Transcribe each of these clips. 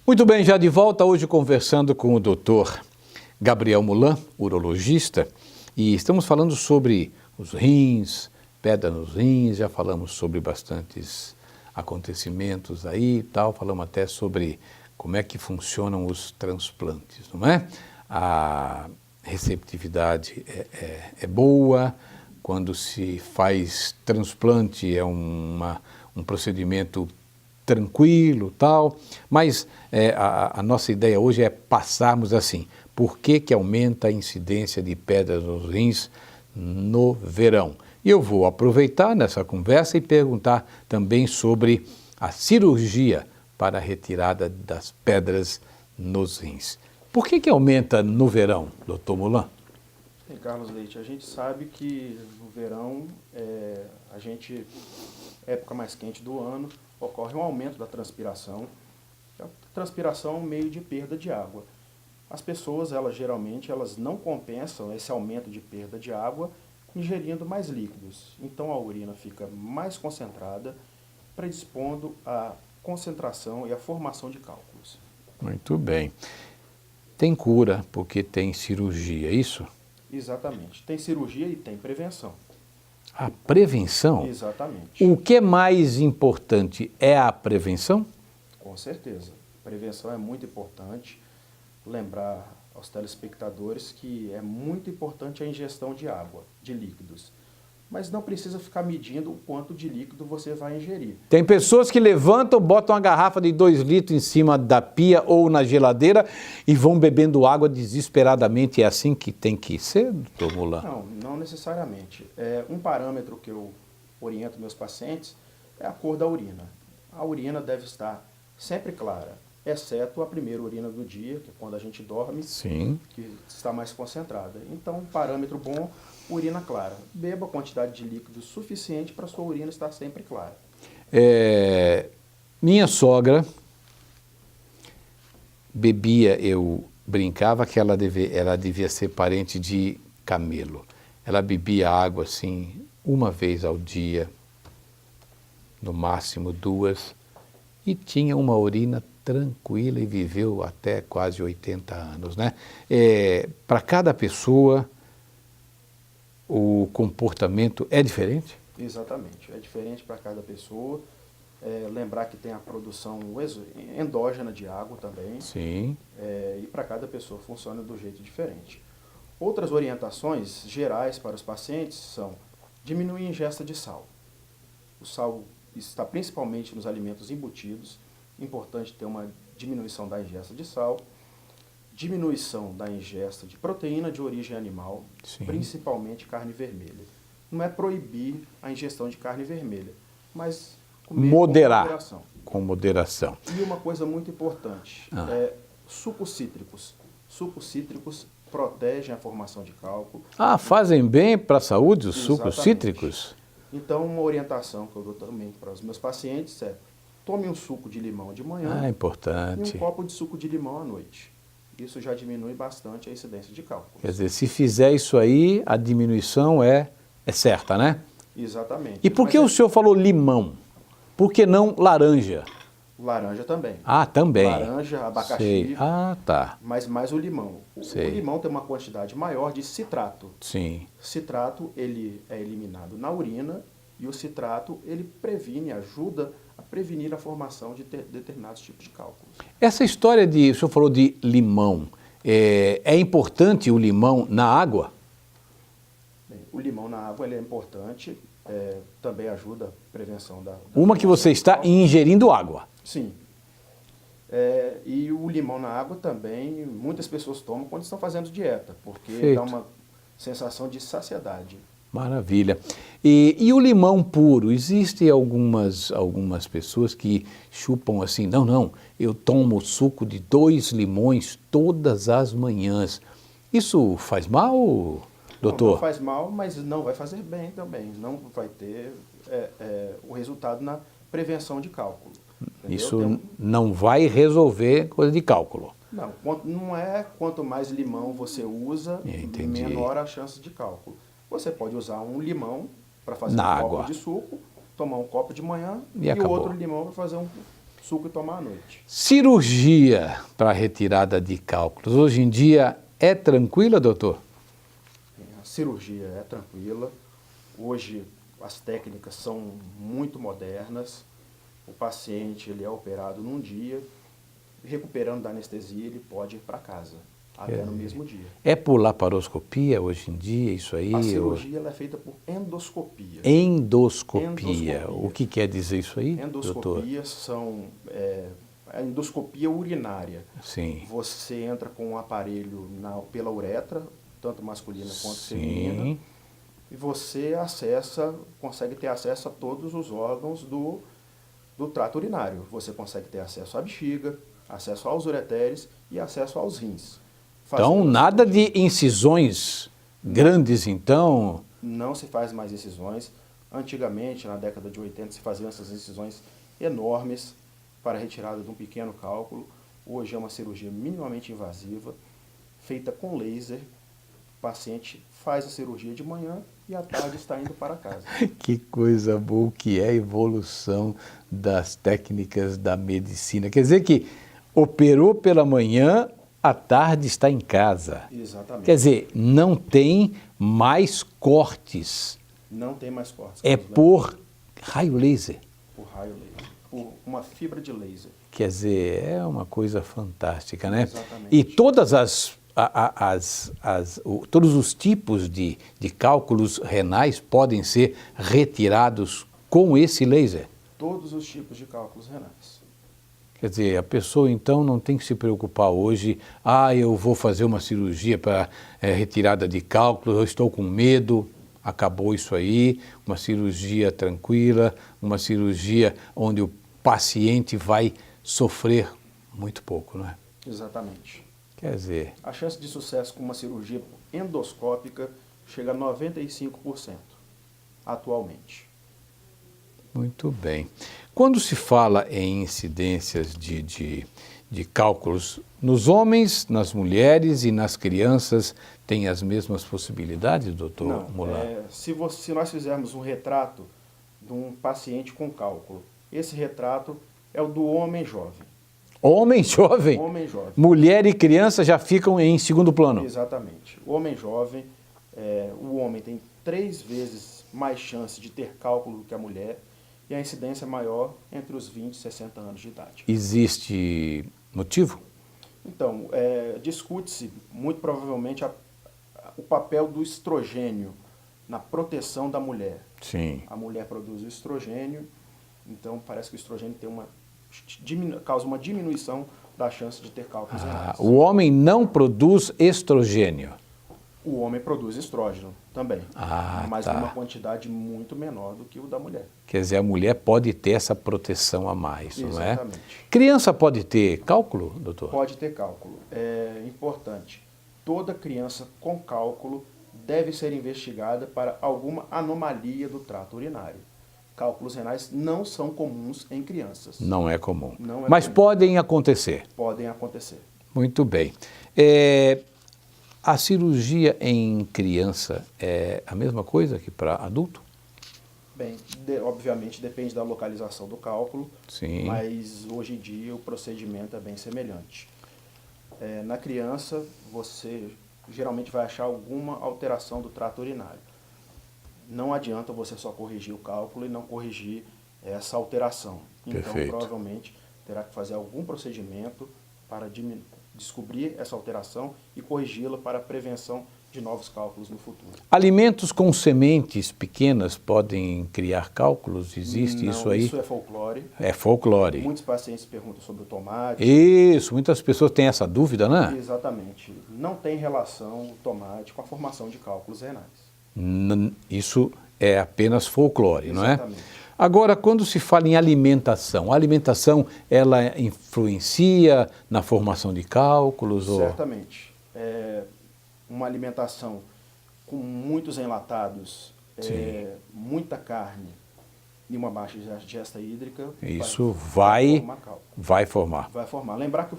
Muito bem, já de volta hoje conversando com o Dr. Gabriel Mulan, urologista, e estamos falando sobre os rins, pedra nos rins, já falamos sobre bastantes acontecimentos aí e tal, falamos até sobre como é que funcionam os transplantes, não é? A receptividade é boa, quando se faz transplante é um procedimento tranquilo, tal, mas a nossa ideia hoje é passarmos assim, por que aumenta a incidência de pedras nos rins no verão? E eu vou aproveitar nessa conversa e perguntar também sobre a cirurgia para a retirada das pedras nos rins. Por que aumenta no verão, doutor Mulan? Bem, Carlos Leite, a gente sabe que no verão, época mais quente do ano, ocorre um aumento da transpiração. A transpiração é um meio de perda de água. As pessoas, geralmente, não compensam esse aumento de perda de água ingerindo mais líquidos. Então a urina fica mais concentrada, predispondo à concentração e à formação de cálculos. Muito bem. Tem cura porque tem cirurgia, é isso? Exatamente. Tem cirurgia e tem prevenção. A prevenção? Exatamente. O que é mais importante é a prevenção? Com certeza. Prevenção é muito importante. Lembrar aos telespectadores que é muito importante a ingestão de água, de líquidos. Mas não precisa ficar medindo o quanto de líquido você vai ingerir. Tem pessoas que levantam, botam uma garrafa de 2 litros em cima da pia ou na geladeira e vão bebendo água desesperadamente. É assim que tem que ser, doutor Mulan? Não necessariamente. Um parâmetro que eu oriento meus pacientes é a cor da urina. A urina deve estar sempre clara, exceto a primeira urina do dia, que é quando a gente dorme, Sim, que está mais concentrada. Então, um parâmetro bom, urina clara. Beba a quantidade de líquido suficiente para a sua urina estar sempre clara. Minha sogra bebia, eu brincava que ela devia ser parente de camelo. Ela bebia água assim, uma vez ao dia, no máximo 2, e tinha uma urina tranquila e viveu até quase 80 anos, né? Para cada pessoa, o comportamento é diferente? Exatamente, é diferente para cada pessoa. Lembrar que tem a produção endógena de água também. Sim. E para cada pessoa funciona do jeito diferente. Outras orientações gerais para os pacientes são diminuir a ingesta de sal. O sal está principalmente nos alimentos embutidos. Importante ter uma diminuição da ingesta de sal. Diminuição da ingesta de proteína de origem animal, Sim. Principalmente carne vermelha. Não é proibir a ingestão de carne vermelha, mas comer Moderar. Com moderação. E uma coisa muito importante, sucos cítricos. Sucos cítricos protegem a formação de cálculo. Fazem bem para a saúde os sucos Exatamente. cítricos? Então, uma orientação que eu dou também para os meus pacientes é: tome um suco de limão de manhã Importante. e um copo de suco de limão à noite. Isso já diminui bastante a incidência de cálculos. Quer dizer, se fizer isso aí, a diminuição é certa, né? Exatamente. E por que o senhor falou limão? Por que não laranja? Laranja também. Também. Laranja, abacaxi. Sei. Tá. Mas mais o limão. Sei. O limão tem uma quantidade maior de citrato. Sim. Citrato, ele é eliminado na urina e o citrato, ele ajuda a prevenir a formação de determinados tipos de cálculos. Essa história o senhor falou de limão. É importante o limão na água? Bem, o limão na água ele é importante, também ajuda a prevenção da Uma que você está ingerindo água. Sim. E o limão na água também, muitas pessoas tomam quando estão fazendo dieta, porque dá uma sensação de saciedade. Maravilha. E o limão puro? Existem algumas pessoas que chupam assim, não, eu tomo suco de 2 limões todas as manhãs. Isso faz mal, doutor? Não faz mal, mas não vai fazer bem também. Não vai ter o resultado na prevenção de cálculo. Entendeu? Isso não vai resolver coisa de cálculo. Não é quanto mais limão você usa, menor a chance de cálculo. Você pode usar um limão para fazer copo de suco, tomar um copo de manhã e o outro limão para fazer um suco e tomar à noite. Cirurgia para retirada de cálculos. Hoje em dia é tranquila, doutor? A cirurgia é tranquila. Hoje as técnicas são muito modernas. O paciente ele é operado num dia, recuperando da anestesia, ele pode ir para casa, até no mesmo dia. É por laparoscopia hoje em dia, isso aí? A cirurgia ela é feita por endoscopia. Endoscopia. O que quer dizer isso aí, doutor? Endoscopias são a endoscopia urinária. Sim. Você entra com um aparelho pela uretra, tanto masculina quanto feminina, e você consegue ter acesso a todos os órgãos do trato urinário. Você consegue ter acesso à bexiga, acesso aos ureteres e acesso aos rins. Então, nada de incisões grandes, então? Não se faz mais incisões. Antigamente, na década de 80, se faziam essas incisões enormes para a retirada de um pequeno cálculo. Hoje é uma cirurgia minimamente invasiva, feita com laser. O paciente faz a cirurgia de manhã e à tarde está indo para casa. Que coisa boa que é a evolução das técnicas da medicina. Quer dizer que operou pela manhã, à tarde está em casa. Exatamente. Quer dizer, não tem mais cortes. Não tem mais cortes. É por raio laser. Por raio laser. Por uma fibra de laser. Quer dizer, é uma coisa fantástica, né? Exatamente. E todos os tipos de cálculos renais podem ser retirados com esse laser? Todos os tipos de cálculos renais. Quer dizer, a pessoa então não tem que se preocupar hoje, eu vou fazer uma cirurgia para retirada de cálculos, eu estou com medo, acabou isso aí, uma cirurgia tranquila, uma cirurgia onde o paciente vai sofrer muito pouco, não é? Exatamente. Quer dizer... A chance de sucesso com uma cirurgia endoscópica chega a 95% atualmente. Muito bem. Quando se fala em incidências de cálculos, nos homens, nas mulheres e nas crianças, tem as mesmas possibilidades, doutor Mulan? Se nós fizermos um retrato de um paciente com cálculo, esse retrato é o do homem jovem. Homem jovem? Homem jovem. Mulher e criança já ficam em segundo plano? Exatamente. O homem jovem, o homem tem 3 vezes mais chance de ter cálculo do que a mulher, e a incidência é maior entre os 20 e 60 anos de idade. Existe motivo? Então, discute-se muito provavelmente o papel do estrogênio na proteção da mulher. Sim. A mulher produz o estrogênio, então parece que o estrogênio causa uma diminuição da chance de ter cálculos renais. O homem não produz estrogênio? O homem produz estrógeno também, mas tá. numa quantidade muito menor do que o da mulher. Quer dizer, a mulher pode ter essa proteção a mais, não é? Exatamente. Criança pode ter cálculo, doutor? Pode ter cálculo. É importante. Toda criança com cálculo deve ser investigada para alguma anomalia do trato urinário. Cálculos renais não são comuns em crianças. Não é comum. Não é mas comum. Podem acontecer. Podem acontecer. Muito bem. A cirurgia em criança é a mesma coisa que para adulto? Bem, obviamente depende da localização do cálculo, Sim. mas hoje em dia o procedimento é bem semelhante. Na criança, você geralmente vai achar alguma alteração do trato urinário. Não adianta você só corrigir o cálculo e não corrigir essa alteração. Então, Perfeito. provavelmente, terá que fazer algum procedimento para descobrir essa alteração e corrigi-la para a prevenção de novos cálculos no futuro. Alimentos com sementes pequenas podem criar cálculos? Existe isso aí? Isso é folclore. É folclore. Muitos pacientes perguntam sobre o tomate. Isso, muitas pessoas têm essa dúvida, né? Exatamente. Não tem relação o tomate com a formação de cálculos renais. Isso é apenas folclore, não é? Exatamente. Agora, quando se fala em alimentação, a alimentação ela influencia na formação de cálculos? Certamente. Uma alimentação com muitos enlatados, muita carne e uma baixa ingesta hídrica, isso vai formar. Vai formar. Lembrar que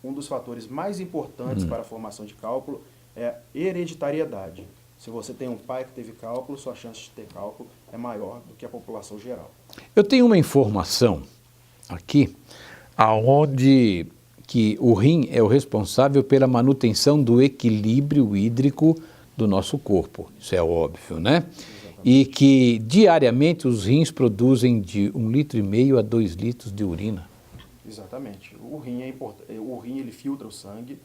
um dos fatores mais importantes para a formação de cálculo é a hereditariedade. Se você tem um pai que teve cálculo, sua chance de ter cálculo é maior do que a população geral. Eu tenho uma informação aqui, aonde que o rim é o responsável pela manutenção do equilíbrio hídrico do nosso corpo. Isso é óbvio, né? E que diariamente os rins produzem de 1,5 litro a 2 litros de urina. Exatamente. O rim é importante. O rim ele filtra o sangue,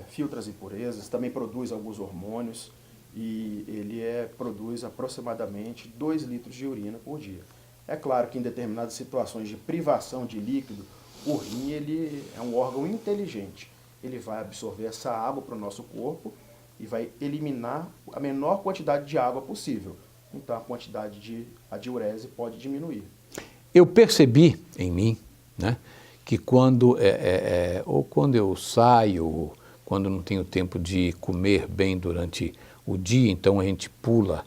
filtra as impurezas, também produz alguns hormônios e ele produz aproximadamente 2 litros de urina por dia. É claro que em determinadas situações de privação de líquido, o rim ele é um órgão inteligente. Ele vai absorver essa água para o nosso corpo e vai eliminar a menor quantidade de água possível. Então a quantidade de diurese pode diminuir. Eu percebi em mim, né, que quando ou quando eu saio, quando não tenho tempo de comer bem durante o dia, então a gente pula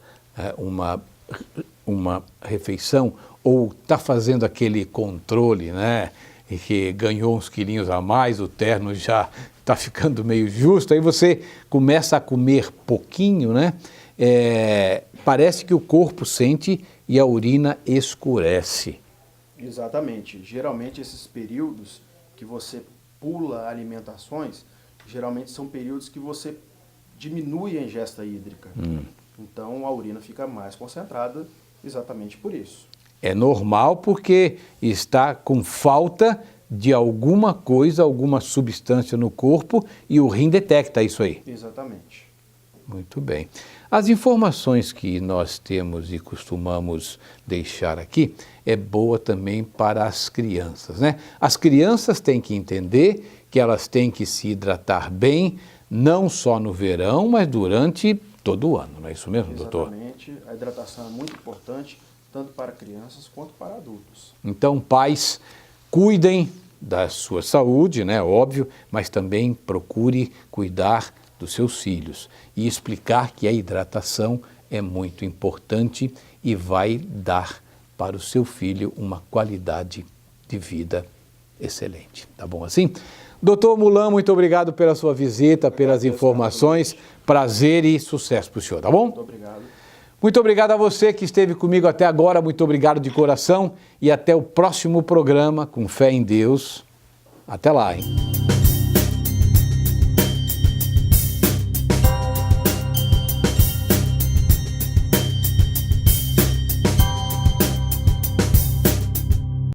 uma refeição ou está fazendo aquele controle, né, e que ganhou uns quilinhos a mais, o terno já está ficando meio justo, aí você começa a comer pouquinho, né, parece que o corpo sente e a urina escurece. Exatamente. Geralmente esses períodos que você pula alimentações, geralmente são períodos que você diminui a ingesta hídrica. Então a urina fica mais concentrada exatamente por isso. É normal porque está com falta de alguma coisa, alguma substância no corpo e o rim detecta isso aí. Exatamente. Muito bem. As informações que nós temos e costumamos deixar aqui é boa também para as crianças, né? As crianças têm que entender que elas têm que se hidratar bem, não só no verão, mas durante todo o ano, não é isso mesmo, doutor? Exatamente. A hidratação é muito importante, tanto para crianças quanto para adultos. Então, pais, cuidem da sua saúde, né, óbvio, mas também procure cuidar dos seus filhos e explicar que a hidratação é muito importante e vai dar para o seu filho uma qualidade de vida excelente. Tá bom assim? Doutor Mulan, muito obrigado pela sua visita, pelas informações. Prazer e sucesso para o senhor, tá bom? Muito obrigado. Muito obrigado a você que esteve comigo até agora, muito obrigado de coração e até o próximo programa, com fé em Deus. Até lá, hein?